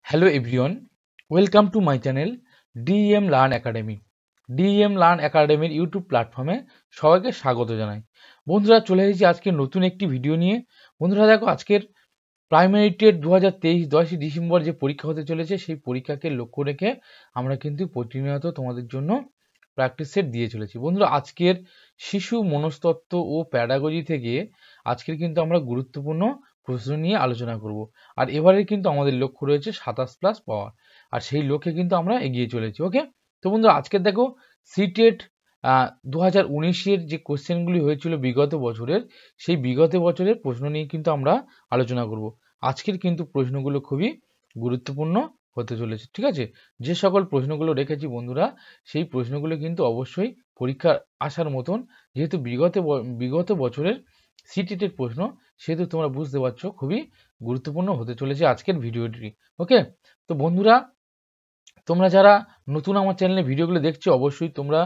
Hello everyone, welcome to my channel DEM Learn Academy. DEM Learn Academy YouTube প্ল্যাটফর্মে সবাইকে স্বাগত জানাই। বন্ধুরা চলে এসেছি আজকে নতুন একটি ভিডিও নিয়ে। বন্ধুরা দেখো আজকের প্রাইমারি টেট 2023 10 ডিসেম্বর যে পরীক্ষা হতে চলেছে সেই পরীক্ষাকে লক্ষ্য রেখে আমরা কিন্তু প্রতিনিয়ত তোমাদের জন্য প্র্যাকটিস সেট দিয়ে চলেছি। বন্ধুরা আজকের শিশু মনস্তত্ত্ব ও প্যাডাগজি থেকে আজকের কিন্তু আমরা গুরুত্বপূর্ণ প্রশ্ন নিয়ে আলোচনা করব। আর এবারে কিন্তু আমাদের লক্ষ্য রয়েছে 27+ পাওয়ার, আর সেই লক্ষ্যে কিন্তু আমরা এগিয়ে চলেছি। ওকে, তো বন্ধুরা আজকে দেখো সিটেট 2019-এর যে কোশ্চেনগুলি হয়েছিল বিগত বছরের, সেই বিগত বছরের প্রশ্ন নিয়ে কিন্তু আমরা আলোচনা করব। আজকের কিন্তু প্রশ্নগুলো খুবই গুরুত্বপূর্ণ হতে চলেছে, ঠিক আছে? যে সকল প্রশ্নগুলো রেখেছি বন্ধুরা, সেই প্রশ্নগুলো কিন্তু অবশ্যই পরীক্ষার আসার মতন, যেহেতু বিগত বছরের সিটেটের প্রশ্ন, সেহেতু তোমরা বুঝতে পারছো খুবই গুরুত্বপূর্ণ হতে চলেছে আজকের ভিডিওটি। ওকে, তো বন্ধুরা তোমরা যারা নতুন আমার চ্যানেলে ভিডিওগুলো দেখছো অবশ্যই তোমরা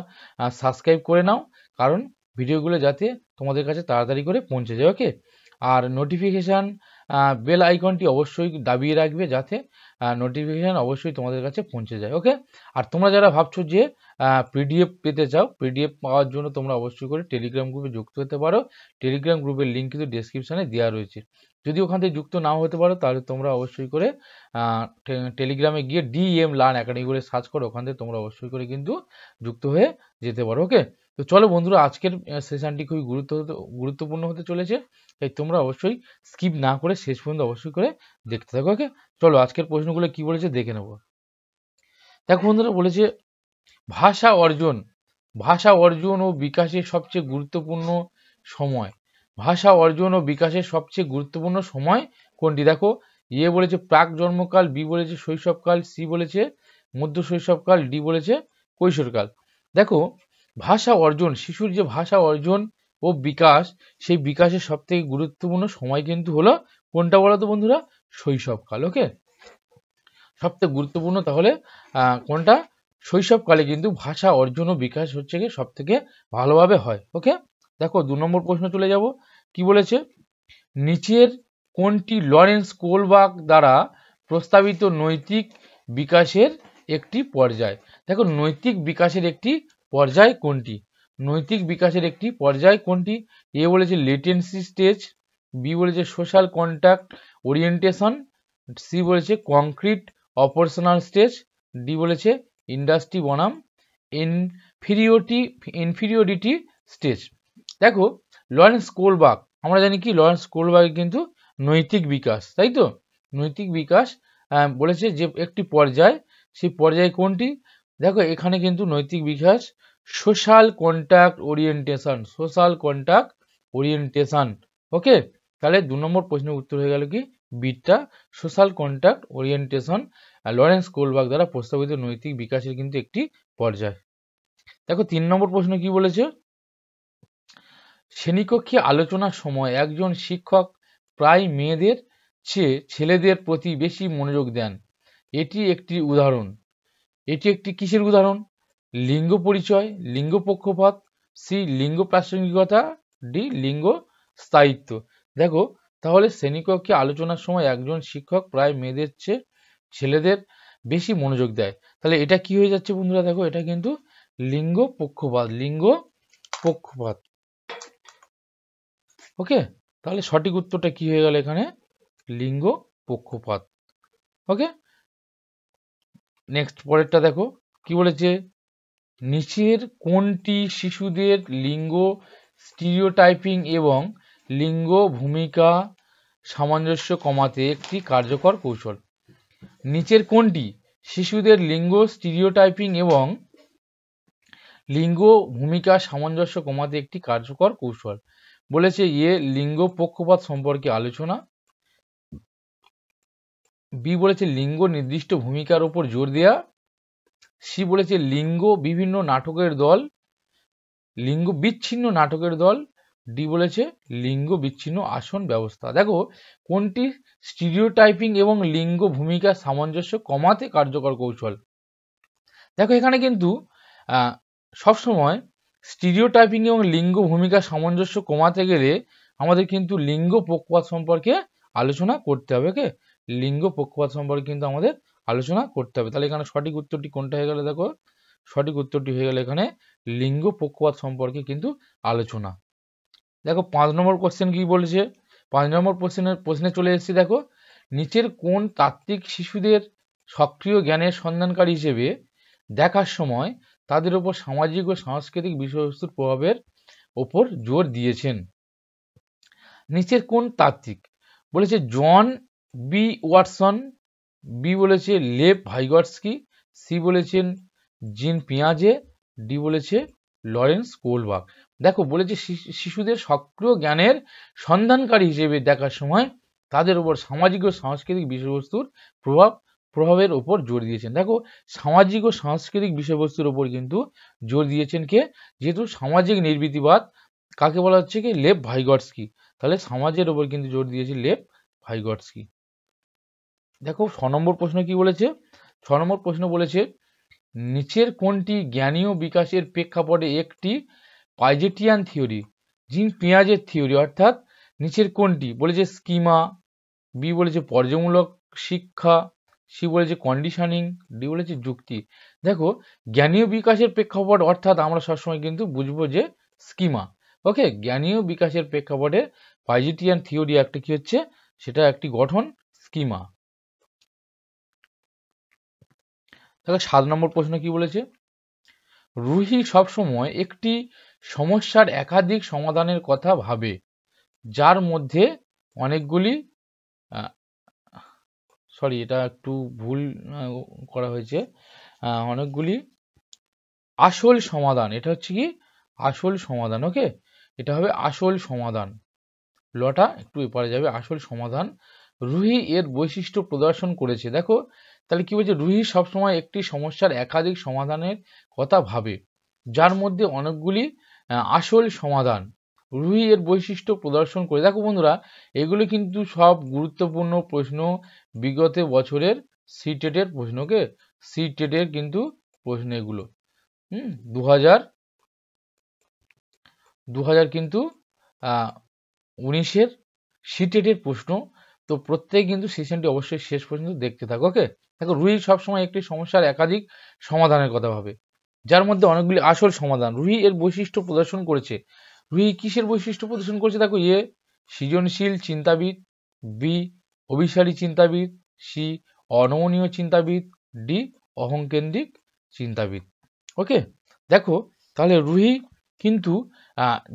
সাবস্ক্রাইব করে নাও, কারণ ভিডিওগুলো যাতে তোমাদের কাছে তাড়াতাড়ি করে পৌঁছে যায়। ওকে, আর নোটিফিকেশান বেল আইকনটি অবশ্যই দাবিয়ে রাখবে যাতে নোটিফিকেশান অবশ্যই তোমাদের কাছে পৌঁছে যায়। ওকে, আর তোমরা যারা ভাবছো যে পিডিএফ পেতে চাও, পিডিএফ পাওয়ার জন্য তোমরা অবশ্যই করে টেলিগ্রাম গ্রুপে যুক্ত হতে পারো। টেলিগ্রাম গ্রুপের লিঙ্ক কিন্তু ডেসক্রিপশানে দেওয়া রয়েছে। যদি ওখান থেকে যুক্ত নাও হতে পারো তাহলে তোমরা অবশ্যই করে টেলিগ্রামে গিয়ে ডিএম লার্ন একাডেমি করে সার্চ করো, ওখান থেকে তোমরা অবশ্যই করে কিন্তু যুক্ত হয়ে যেতে পারো। ওকে, তো চলো বন্ধুরা আজকের সেশনটি খুবই গুরুত্বপূর্ণ হতে চলেছে, তাই তোমরা অবশ্যই স্কিপ না করে শেষ পর্যন্ত অবশ্যই করে দেখতে থাকো। ওকে, চলো আজকের প্রশ্নগুলো কি বলেছে দেখে নেব। দেখো বন্ধুরা বলেছে ভাষা অর্জন ও বিকাশের সবচেয়ে গুরুত্বপূর্ণ সময়। ভাষা অর্জন ও বিকাশের সবচেয়ে গুরুত্বপূর্ণ সময় কোনটি? দেখো এ বলেছে প্রাক জন্মকাল, বি বলেছে শৈশবকাল, সি বলেছে মধ্য শৈশবকাল, ডি বলেছে কৈশোরকাল। দেখো ভাষা অর্জন, শিশুর যে ভাষা অর্জন ও বিকাশ, সেই বিকাশের সব থেকে গুরুত্বপূর্ণ সময় কিন্তু হলো কোনটা বলো তো বন্ধুরা? শৈশবকাল। ওকে, সব থেকে গুরুত্বপূর্ণ তাহলে কোনটা? শৈশবকালে কিন্তু ভাষা অর্জন ও বিকাশ হচ্ছে গিয়ে সব থেকে ভালোভাবে হয়। ওকে, দেখো 2 নম্বর প্রশ্ন চলে যাব। কি বলেছে? নিচের কোনটি লরেন্স কোলবার্গ দ্বারা প্রস্তাবিত নৈতিক বিকাশের একটি পর্যায়? দেখো নৈতিক বিকাশের একটি পর্যায় কোনটি? নৈতিক বিকাশের একটি পর্যায় কোনটি? এ বলেছে লেটেন্সি স্টেজ, বি বলেছে সোশ্যাল কন্ট্যাক্ট ওরিয়েন্টেশন, সি বলেছে কংক্রিট অপারেশনাল স্টেজ, ডি বলেছে ইন্ডাস্ট্রি বনাম ইনফিরিয়রিটি স্টেজ। দেখো লরেন্স কোলবার্গ, আমরা জানি কি লরেন্স কোলবার্গ কিন্তু নৈতিক বিকাশ, তাই তো? নৈতিক বিকাশ বলেছে যে একটি পর্যায়, সেই পর্যায় কোনটি? দেখো এখানে কিন্তু নৈতিক বিকাশ সোশ্যাল কন্ট্যাক্ট ওরিয়েন্টেশন। ওকে, তাহলে 2 নম্বর প্রশ্নের উত্তর হয়ে গেল কি বিটা, social contact orientation Lawrence Kohlberg দ্বারা প্রস্তাবিত নৈতিক বিকাশের কিন্তু একটি পর্যায়। দেখো 3 নম্বর প্রশ্ন কি বলেছে? শ্রেণীকক্ষে আলোচনার সময় একজন শিক্ষক প্রায় মেয়েদের চেয়ে ছেলেদের প্রতি বেশি মনোযোগ দেন। এটি একটি উদাহরণ। এটি একটি কিসের উদাহরণ? লিঙ্গ পরিচয়, লিঙ্গ পক্ষপাত, সি লিঙ্গ প্রাসঙ্গিকতা, ডি লিঙ্গ স্থায়িত্ব। দেখো তাহলে শ্রেণীকক্ষে আলোচনার সময় একজন শিক্ষক প্রায় মেয়েদের চেয়ে ছেলেদের বেশি মনোযোগ দেয়, তাহলে এটা কি হয়ে যাচ্ছে বন্ধুরা? দেখো এটা কিন্তু লিঙ্গ পক্ষপাত। ওকে, তাহলে সঠিক উত্তরটা কি হয়ে গেল এখানে? লিঙ্গ পক্ষপাত। ওকে, নেক্সট পরেরটা দেখো কি বলেছে? নিচের কোনটি শিশুদের লিঙ্গ স্টিরিওটাইপিং এবং লিঙ্গ ভূমিকা সামঞ্জস্য কমাতে একটি কার্যকর কৌশল? নিচের কোনটি শিশুদের লিঙ্গ স্টিরিওটাইপিং এবং লিঙ্গ ভূমিকা সামঞ্জস্য কমাতে একটি কার্যকর কৌশল? বলেছে এ লিঙ্গ পক্ষপাত সম্পর্কে আলোচনা, বি বলেছে লিঙ্গ নির্দিষ্ট ভূমিকার উপর জোর দেয়া, সি বলেছে লিঙ্গ বিচ্ছিন্ন নাটকের দল, ডি বলেছে লিঙ্গ বিচ্ছিন্ন আসন ব্যবস্থা। দেখো কোনটি স্টিরিওটাইপিং এবং লিঙ্গ ভূমিকা সামঞ্জস্য কমাতে কার্যকর কৌশল? দেখো এখানে কিন্তু সবসময় স্টিরিওটাইপিং এবং লিঙ্গ ভূমিকা সামঞ্জস্য কমাতে গেলে আমাদের কিন্তু লিঙ্গ পক্ষপাত সম্পর্কে আলোচনা করতে হবে। ওকে, লিঙ্গ পক্ষপাত সম্পর্কে কিন্তু আমাদের আলোচনা করতে হবে। তাহলে এখানে সঠিক উত্তরটি কোনটা হয়ে গেল? দেখো সঠিক উত্তরটি হয়ে গেল এখানে লিঙ্গ পক্ষপাত সম্পর্কে কিন্তু আলোচনা। দেখো 5 নম্বর কোশ্চেন কি বলেছে? 5 নম্বর প্রশ্নে চলে এসেছি। দেখো নিচের কোন তাত্ত্বিক শিশুদের সক্রিয় জ্ঞানের সন্ধানকারী হিসেবে দেখার সময় তাদের উপর সামাজিক ও সাংস্কৃতিক বিষয়বস্তুর প্রভাবের ওপর জোর দিয়েছেন? নিচের কোন তাত্ত্বিক? বলেছে জন বি ওয়াটসন, বি বলেছে লেভ ভাইগটস্কি, সি বলেছেন জিন পিয়াজে, ডি বলেছে লরেন্স কোলবাক। দেখো বলেছে শিশুদের সক্রিয় জ্ঞানের সন্ধানকারী হিসেবে দেখার সময় তাদের উপর সামাজিক ও সাংস্কৃতিক বিষয়বস্তুর প্রভাবের ওপর জোর দিয়েছেন। দেখো সামাজিক ও সাংস্কৃতিক বিষয়বস্তুর ওপর কিন্তু জোর দিয়েছেন কে? যেহেতু সামাজিক নির্বীতিবাদ কাকে বলা হচ্ছে কি? Lev Vygotsky. তাহলে সমাজের ওপর কিন্তু জোর দিয়েছে লেভ ভাইগটস্কি। দেখো 6 নম্বর প্রশ্ন কি বলেছে? 6 নম্বর প্রশ্ন বলেছে নিচের কোনটি জ্ঞানীয় বিকাশের প্রেক্ষাপটে একটি পাইজেটিয়ান থিওরি, জিন পিয়াজের থিওরি অর্থাৎ নিচের কোনটি? বলেছে স্কিমা, বি বলেছে পর্যায়মূলক শিক্ষা, সি বলেছে কন্ডিশনিং, ডি বলেছে যুক্তি। দেখো জ্ঞানীয় বিকাশের প্রেক্ষাপট অর্থাৎ আমরা সবসময় কিন্তু বুঝবো যে স্কিমা। ওকে, জ্ঞানীয় বিকাশের প্রেক্ষাপটে পাইজেটিয়ান থিওরি একটা কি হচ্ছে? সেটা একটি গঠন স্কিমা। তাহলে 7 নম্বর প্রশ্ন কি বলেছে? রুহি সবসময় একটি সমস্যার একাধিক সমাধানের কথা ভাবে যার মধ্যে অনেকগুলি এটা একটু ভুল করা হয়েছে, অনেকগুলি আসল সমাধান। এটা হচ্ছে কি? আসল সমাধান। ওকে, এটা হবে আসল সমাধান। লটা একটু এপারে যাবে, আসল সমাধান। রুহি এর বৈশিষ্ট্য প্রদর্শন করেছে। দেখো তাহলে কি বলছে? রুহি সবসময় একটি সমস্যার একাধিক সমাধানের কথা ভাবে যার মধ্যে অনেকগুলি আসল সমাধান। রুহি এর বৈশিষ্ট্য প্রদর্শন করে। দেখো বন্ধুরা এগুলো কিন্তু সব গুরুত্বপূর্ণ প্রশ্ন, বিগত বছরের সিটেটের প্রশ্ন। ওকে, সিটেটের কিন্তু প্রশ্ন এগুলো 2000 কিন্তু 19-এর সিটেটের প্রশ্ন। তো প্রত্যেক কিন্তু সেশনটি অবশ্যই শেষ পর্যন্ত দেখতে থাকো। ওকে, দেখো রুহি সবসময় একটি সমস্যার একাধিক সমাধানের কথা ভাবে যার মধ্যে অনেকগুলি আসল সমাধান। রুহি এর বৈশিষ্ট্য প্রদর্শন করেছে। রুহি কিসের বৈশিষ্ট্য প্রদর্শন করেছে? দেখো এ সৃজনশীল চিন্তাবিদ, বি অভিসারী চিন্তাবিদ, সি অনমনীয় চিন্তাবিদ, ডি অহংকেন্দ্রিক চিন্তাবিদ। ওকে, দেখো তাহলে রুহি কিন্তু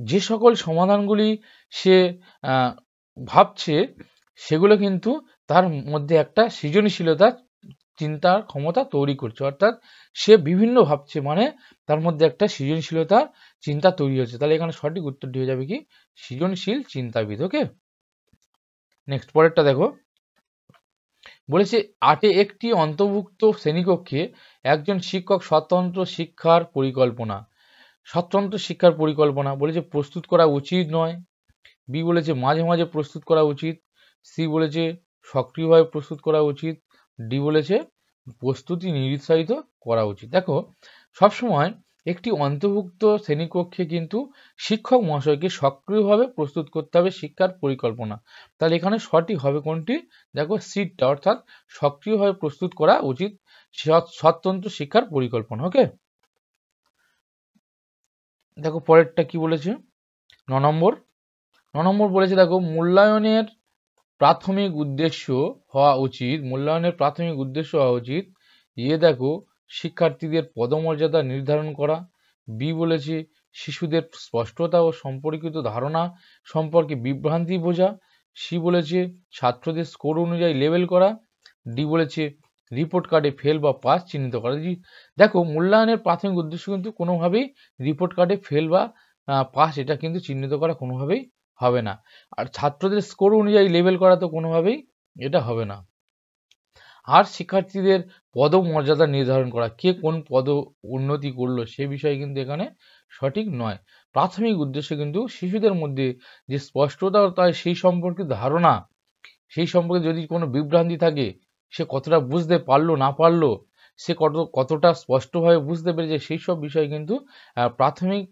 যে সকল সমাধানগুলি সে ভাবছে সেগুলো কিন্তু তার মধ্যে একটা সৃজনশীলতা, চিন্তার ক্ষমতা তৈরি করছে। অর্থাৎ সে বিভিন্ন ভাবছে, মানে তার মধ্যে একটা সৃজনশীলতা চিন্তা তৈরি হচ্ছে। তাহলে এখানে সঠিক উত্তরটি হয়ে যাবে কি? সৃজনশীল চিন্তাবিদ। ওকে, নেক্সট পরেরটা দেখো বলেছে 8-এ একটি অন্তর্ভুক্ত শ্রেণীকক্ষে একজন শিক্ষক স্বতন্ত্র শিক্ষার পরিকল্পনা বলেছে প্রস্তুত করা উচিত নয়, বি বলেছে মাঝে মাঝে প্রস্তুত করা উচিত, সি বলেছে সক্রিয়ভাবে প্রস্তুত করা উচিত, ডি বলেছে প্রস্তুতি নিরুৎসাহিত করা উচিত। দেখো সবসময় একটি অন্তর্ভুক্ত শ্রেণীকক্ষে কিন্তু শিক্ষক মহাশয়কে সক্রিয়ভাবে প্রস্তুত করতে হবে শিক্ষার পরিকল্পনা। তাহলে এখানে সঠিক হবে কোনটি? দেখো সিটটা, অর্থাৎ সক্রিয়ভাবে প্রস্তুত করা উচিত স্বতন্ত্র শিক্ষার পরিকল্পনা। ওকে, দেখো পরেরটা কি বলেছে? 9 নম্বর বলেছে দেখো মূল্যায়নের প্রাথমিক উদ্দেশ্য হওয়া উচিত দেখো শিক্ষার্থীদের পদমর্যাদা নির্ধারণ করা, বি বলেছে শিশুদের স্পষ্টতা ও সম্পর্কিত ধারণা সম্পর্কে বিভ্রান্তি বোঝা, সি বলেছে ছাত্রদের স্কোর অনুযায়ী লেবেল করা, ডি বলেছে রিপোর্ট কার্ডে ফেল বা পাস চিহ্নিত করা। দেখো মূল্যায়নের প্রাথমিক উদ্দেশ্য কিন্তু কোনোভাবেই রিপোর্ট কার্ডে ফেল বা পাস এটা কিন্তু চিহ্নিত করা কোনোভাবেই হবে না। আর ছাত্রদের স্কোর অনুযায়ী লেবেল করা তো কোনোভাবেই এটা হবে না। আর শিক্ষার্থীদের পদমর্যাদা নির্ধারণ করা, কে কোন পদ উন্নতি করলো সে বিষয়ে কিন্তু এখানে সঠিক নয়। প্রাথমিক উদ্দেশ্য কিন্তু শিশুদের মধ্যে যে স্পষ্টতা তাই সেই সম্পর্কে ধারণা, সেই সম্পর্কে যদি কোনো বিভ্রান্তি থাকে সে কতটা বুঝতে পারলো না পারলো, সে কতটা স্পষ্টভাবে বুঝতে পেরেছে, সেই সব বিষয় কিন্তু প্রাথমিক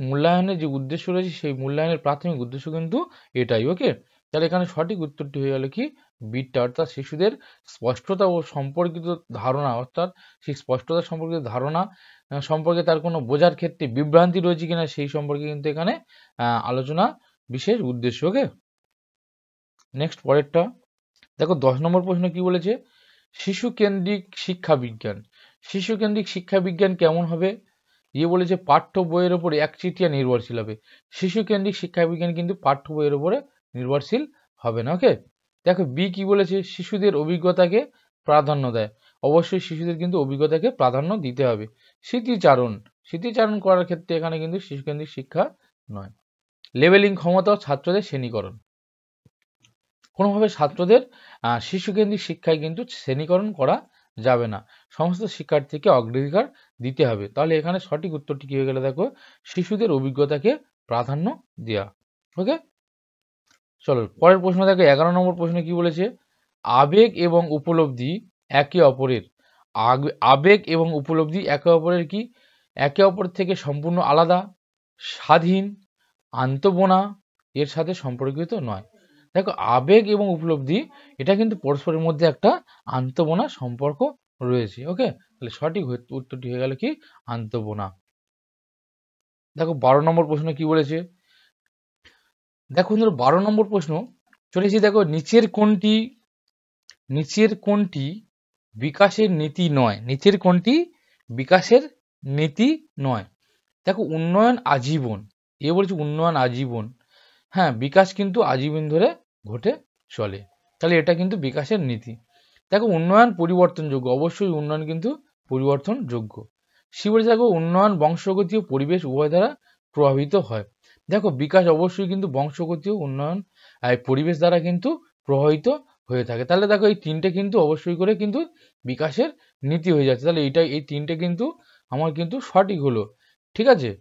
মূল্যায়নের যে উদ্দেশ্য রয়েছে সেই মূল্যায়নের প্রাথমিক উদ্দেশ্য কিন্তু এটাই। ওকে, তাহলে এখানে সঠিক উত্তরটি হয়ে গেল কি? বিটটা অর্থাৎ শিশুদের স্পষ্টতা ও সম্পর্কিত ধারণা, অর্থাৎ সেই স্পষ্টতা সম্পর্কিত ধারণা সম্পর্কে তার কোনো বোঝার ক্ষেত্রে বিভ্রান্তি রয়েছে কিনা সেই সম্পর্কে কিন্তু এখানে আলোচনা বিশেষ উদ্দেশ্য। ওকে, নেক্সট পরেরটা দেখো 10 নম্বর প্রশ্ন কি বলেছে, শিশু কেন্দ্রিক শিক্ষা বিজ্ঞান। শিশু কেন্দ্রিক শিক্ষা বিজ্ঞান কেমন হবে? বলেছে পাঠ্য বইয়ের উপর একচেটিয়া নির্ভরশীল হবে। শিশু কেন্দ্রিক শিক্ষা বিজ্ঞান কিন্তু পাঠ্য বইয়ের উপরে নির্ভরশীল হবে না। ওকে, দেখো বি কি বলেছে, শিশুদের অভিজ্ঞতাকে প্রাধান্য দেয়। অবশ্যই শিশুদের কিন্তু অভিজ্ঞতাকে প্রাধান্য দিতে হবে। স্মৃতিচারণ করার ক্ষেত্রে এখানে কিন্তু শিশু কেন্দ্রিক শিক্ষা নয়। লেভেলিং ক্ষমতা ও ছাত্রদের শ্রেণীকরণ, কোনোভাবে ছাত্রদের শিশুকেন্দ্রিক শিক্ষায় কিন্তু শ্রেণীকরণ করা যাবে না, সমস্ত শিক্ষার্থীকে অগ্রাধিকার দিতে হবে। তাহলে এখানে সঠিক উত্তরটি কি হয়ে গেল, দেখো শিশুদের অভিজ্ঞতাকে প্রাধান্য দেওয়া। ওকে, চলো পরের প্রশ্ন দেখো 11 নম্বর প্রশ্ন কি বলেছে, আবেগ এবং উপলব্ধি একে অপরের আবেগ এবং উপলব্ধি একে অপরের কি একে অপর থেকে সম্পূর্ণ আলাদা, স্বাধীন, আন্তঃবোনা এর সাথে সম্পর্কিত নয়। দেখো আবেগ এবং উপলব্ধি এটা কিন্তু পরস্পরের মধ্যে একটা আন্তঃবোনা সম্পর্ক রয়েছে। ওকে, তাহলে সঠিক উত্তরটি হয়ে গেল কি আন্তঃবোনা। দেখো 12 নম্বর প্রশ্ন কি বলেছে, দেখো 12 নম্বর প্রশ্ন চলেছি, দেখো নিচের কোনটি বিকাশের নীতি নয়? নিচের কোনটি বিকাশের নীতি নয়? দেখো উন্নয়ন আজীবন, বলছে উন্নয়ন আজীবন, হ্যাঁ বিকাশ কিন্তু আজীবন ধরে ঘটে চলে, তাহলে এটা কিন্তু বিকাশের নীতি। দেখো উন্নয়ন পরিবর্তনযোগ্য, অবশ্যই উন্নয়ন কিন্তু পরিবর্তনযোগ্য। বলছে দেখো উন্নয়ন বংশগতি ও পরিবেশ উভয় দ্বারা প্রভাবিত হয়। দেখো বিকাশ অবশ্যই কিন্তু বংশগতি ও উন্নয়ন পরিবেশ দ্বারা কিন্তু প্রভাবিত হয়ে থাকে। তাহলে দেখো এই তিনটে কিন্তু অবশ্যই করে কিন্তু বিকাশের নীতি হয়ে যাচ্ছে। তাহলে এই তিনটে কিন্তু আমার কিন্তু সঠিক হলো, ঠিক আছে।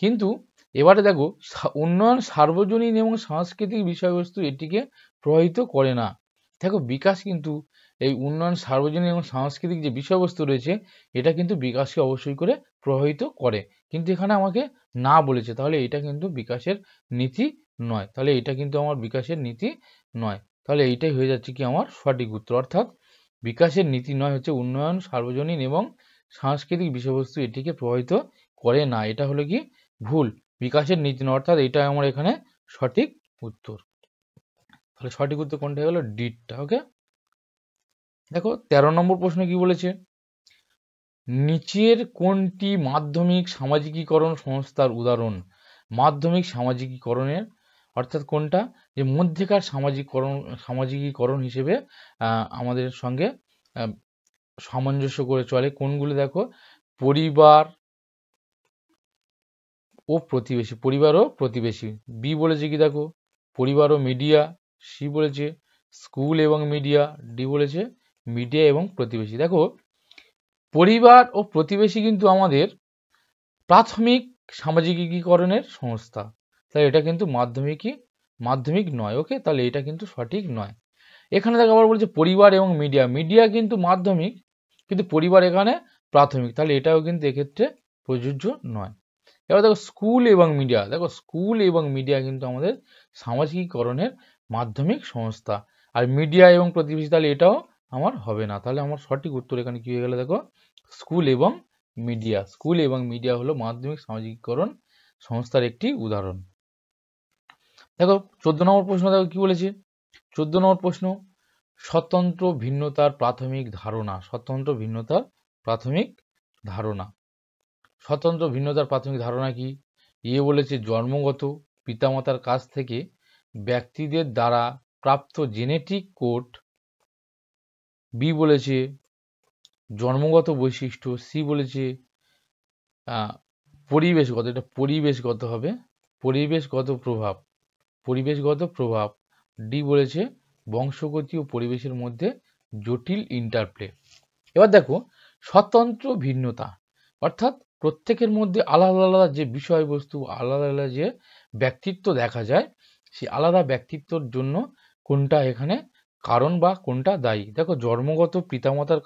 কিন্তু এবারে দেখো উন্নয়ন সার্বজনীন এবং সাংস্কৃতিক বিষয়বস্তু এটিকে প্রভাবিত করে না। দেখো বিকাশ কিন্তু এই উন্নয়ন সার্বজনীন এবং সাংস্কৃতিক যে বিষয়বস্তু রয়েছে এটা কিন্তু বিকাশকে অবশ্যই করে প্রভাবিত করে, কিন্তু এখানে আমাকে না বলেছে, তাহলে এটা কিন্তু বিকাশের নীতি নয়। তাহলে এটা কিন্তু আমার বিকাশের নীতি নয়, তাহলে এইটাই হয়ে যাচ্ছে কি আমার সঠিক উত্তর। অর্থাৎ বিকাশের নীতি নয় হচ্ছে উন্নয়ন সার্বজনীন এবং সাংস্কৃতিক বিষয়বস্তু এটিকে প্রভাবিত করে না, এটা হলো কি ভুল, বিকাশের নীতি নয়, অর্থাৎ এটা আমার এখানে সঠিক উত্তর। তাহলে সঠিক উত্তর কোনটা হলো ডিটা। ওকে, দেখো 13 নম্বর প্রশ্ন কি বলেছে, নিচের কোনটি মাধ্যমিক সামাজিকীকরণ সংস্থার উদাহরণ? মাধ্যমিক সামাজিকীকরণের অর্থাৎ কোনটা, যে মধ্যেকার সামাজিকীকরণ হিসেবে আমাদের সঙ্গে সামঞ্জস্য করে চলে কোনগুলো, দেখো পরিবার ও প্রতিবেশী। বি বলেছে কি দেখো পরিবার ও মিডিয়া। সি বলেছে স্কুল এবং মিডিয়া। ডি বলেছে মিডিয়া এবং প্রতিবেশী। দেখো পরিবার ও প্রতিবেশী কিন্তু আমাদের প্রাথমিক সামাজিকীকরণের সংস্থা, তাই এটা কিন্তু মাধ্যমিক নয়। ওকে, তাহলে এটা কিন্তু সঠিক নয়। এখানে দেখো আবার বলছে পরিবার এবং মিডিয়া কিন্তু মাধ্যমিক, কিন্তু পরিবার এখানে প্রাথমিক, তাহলে এটাও কিন্তু এক্ষেত্রে প্রযোজ্য নয়। এবার দেখো স্কুল এবং মিডিয়া কিন্তু আমাদের সামাজিকীকরণের মাধ্যমিক সংস্থা, আর মিডিয়া এবং প্রতিবেশী তাহলে এটাও আমার হবে না। তাহলে আমার সঠিক উত্তর এখানে কি হয়ে গেল, দেখো স্কুল এবং মিডিয়া হলো মাধ্যমিক সামাজিকীকরণ সংস্থার একটি উদাহরণ। দেখো 14 নম্বর প্রশ্ন দেখো কি বলেছে, 14 নম্বর প্রশ্ন স্বতন্ত্র ভিন্নতার প্রাথমিক ধারণা। স্বতন্ত্র ভিন্নতার প্রাথমিক ধারণা কি? বলেছে জন্মগত পিতামাতার কাছ থেকে ব্যক্তিদের দ্বারা প্রাপ্ত জেনেটিক কোড। বি বলেছে জন্মগত বৈশিষ্ট্য। সি বলেছে পরিবেশগত, এটা পরিবেশগত হবে, পরিবেশগত প্রভাব। ডি বলেছে বংশগতি ও পরিবেশের মধ্যে জটিল ইন্টারপ্লে। এবার দেখো স্বতন্ত্র ভিন্নতা অর্থাৎ প্রত্যেকের মধ্যে আলাদা আলাদা যে বিষয়বস্তু, আলাদা আলাদা যে ব্যক্তিত্ব দেখা যায়, সেই আলাদা ব্যক্তিত্বর জন্য কোনটা এখানে কারণ বা কোনটা দায়ী। দেখো জন্মগত পিতামাতার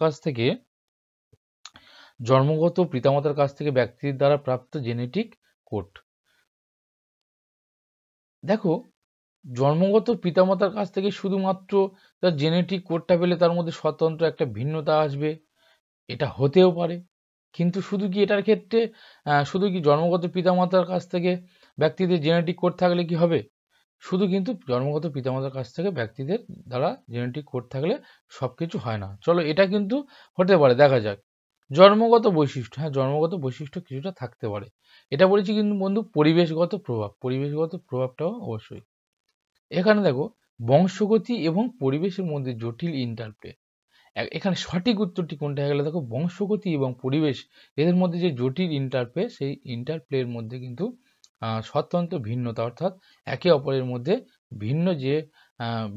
কাছ থেকে ব্যক্তির দ্বারা প্রাপ্ত জেনেটিক কোড। দেখো জন্মগত পিতামাতার কাছ থেকে শুধুমাত্র তার জেনেটিক কোডটা পেলে তার মধ্যে স্বতন্ত্র একটা ভিন্নতা আসবে, এটা হতেও পারে। কিন্তু শুধু কি এটার ক্ষেত্রে শুধু কি জন্মগত পিতামাতার কাছ থেকে ব্যক্তিদের জেনেটিক কোড থাকলে কি হবে? শুধু কিন্তু জন্মগত পিতামাতার কাছ থেকে ব্যক্তিদের দ্বারা জেনেটিক কোড থাকলে সবকিছু হয় না। চলো এটা কিন্তু হতে পারে, দেখা যাক। জন্মগত বৈশিষ্ট্য, হ্যাঁ জন্মগত বৈশিষ্ট্য কিছুটা থাকতে পারে। এটা বলেছি কিন্তু বন্ধু পরিবেশগত প্রভাব, পরিবেশগত প্রভাবটাও অবশ্যই। এখানে দেখো বংশগতি এবং পরিবেশের মধ্যে জটিল ইন্টারপ্লে। এখানে সঠিক উত্তরটি কোনটা হয়ে গেলে দেখো বংশগতি এবং পরিবেশ এদের মধ্যে যে জটিল ইন্টারপ্লে, সেই ইন্টারপ্লের মধ্যে কিন্তু স্বতন্ত্র ভিন্নতা, অর্থাৎ একে অপরের মধ্যে ভিন্ন যে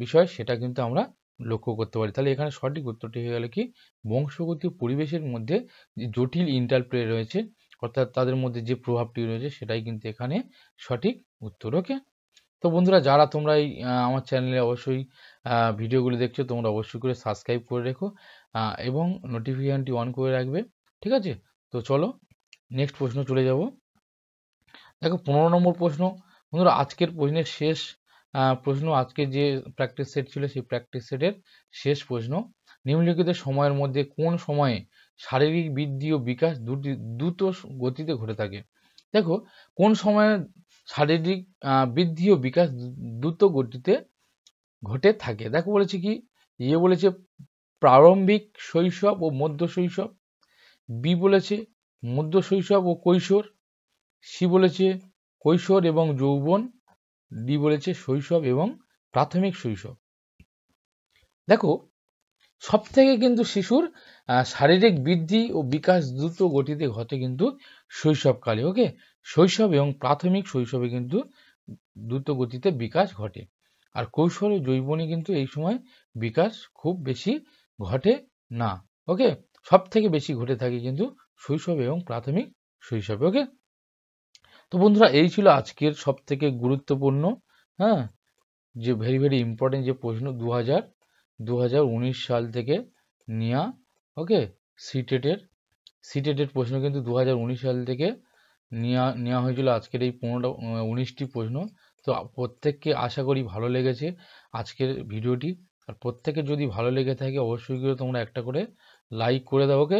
বিষয় সেটা কিন্তু আমরা লক্ষ্য করতে পারি। তাহলে এখানে সঠিক উত্তরটি হয়ে গেল কি বংশগতি ও পরিবেশের মধ্যে যে জটিল ইন্টারপ্লে রয়েছে, অর্থাৎ তাদের মধ্যে যে প্রভাবটি রয়েছে সেটাই কিন্তু এখানে সঠিক উত্তর। ওকে, তো বন্ধুরা যারা তোমরা এই আমার চ্যানেলে অবশ্যই ভিডিওগুলি দেখছো তোমরা অবশ্যই করে সাবস্ক্রাইব করে রেখো এবং নোটিফিকেশনটি অন করে রাখবে, ঠিক আছে? তো চলো নেক্সট প্রশ্ন চলে যাব। দেখো 15 নম্বর প্রশ্ন। বন্ধুরা আজকের প্রশ্নের শেষ প্রশ্ন, আজকে যে প্র্যাকটিস সেট ছিল সেই প্র্যাকটিস সেটের শেষ প্রশ্ন। নিম্নলিখিত সময়ের মধ্যে কোন সময়ে শারীরিক বৃদ্ধি ও বিকাশ দ্রুত গতিতে ঘটে থাকে? দেখো কোন সময়ে শারীরিক বৃদ্ধি ও বিকাশ দ্রুত গতিতে ঘটে থাকে? দেখো বলেছে কি, বলেছে প্রারম্ভিক শৈশব ও মধ্য শৈশব, বি বলেছে মধ্য শৈশব ও কৈশোর, সি বলেছে কৈশোর এবং যৌবন, ডি বলেছে শৈশব এবং প্রাথমিক শৈশব। দেখো সব থেকে কিন্তু শিশুর শারীরিক বৃদ্ধি ও বিকাশ দ্রুত গতিতে ঘটে কিন্তু শৈশবকালে। ওকে, শৈশব এবং প্রাথমিক শৈশবে কিন্তু দ্রুত গতিতে বিকাশ ঘটে, আর কৈশোর ও যৌবনে কিন্তু এই সময় বিকাশ খুব বেশি ঘটে না। ওকে, সব থেকে বেশি ঘটে থাকে কিন্তু শৈশব এবং প্রাথমিক শৈশবে। ওকে, তো বন্ধুরা এই ছিল আজকের সব থেকে গুরুত্বপূর্ণ, হ্যাঁ, যে ভেরি ভেরি ইম্পর্টেন্ট যে প্রশ্ন 2019 সাল থেকে নেওয়া। ওকে, সিটেটের প্রশ্ন কিন্তু 2019 সাল থেকে নেওয়া হয়েছিল আজকের এই 19টি প্রশ্ন। তো প্রত্যেককে আশা করি ভালো লেগেছে আজকের ভিডিওটি, আর প্রত্যেকের যদি ভালো লেগে থাকে অবশ্যই করে তোমরা একটা করে লাইক করে দাও। ওকে,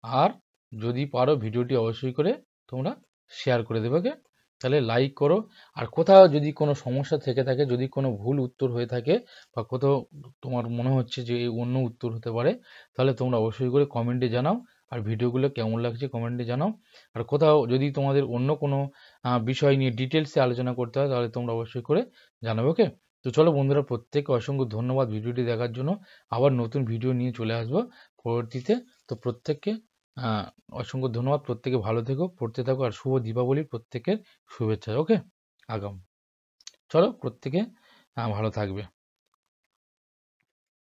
আর যদি পারো ভিডিওটি অবশ্যই করে তোমরা শেয়ার করে দেবে। ওকে, তাহলে লাইক করো, আর কোথাও যদি কোনো সমস্যা থেকে থাকে, যদি কোনো ভুল উত্তর হয়ে থাকে বা কোথাও তোমার মনে হচ্ছে যে এই অন্য উত্তর হতে পারে, তাহলে তোমরা অবশ্যই করে কমেন্টে জানাও, আর ভিডিওগুলো কেমন লাগছে কমেন্টে জানাও। আর কোথাও যদি তোমাদের অন্য কোনো বিষয় নিয়ে ডিটেলসে আলোচনা করতে হয় তাহলে তোমরা অবশ্যই করে জানাবে। ওকে, তো চলো বন্ধুরা প্রত্যেককে অসংখ্য ধন্যবাদ ভিডিওটি দেখার জন্য। আবার নতুন ভিডিও নিয়ে চলে আসবো পরবর্তীতে। তো প্রত্যেককে অসংখ্য ধন্যবাদ, প্রত্যেকে ভালো থেকো, পড়তে থাকো, আর শুভ দীপাবলির প্রত্যেকের শুভেচ্ছা। ওকে, আগাম চলো প্রত্যেকে ভালো থাকবে।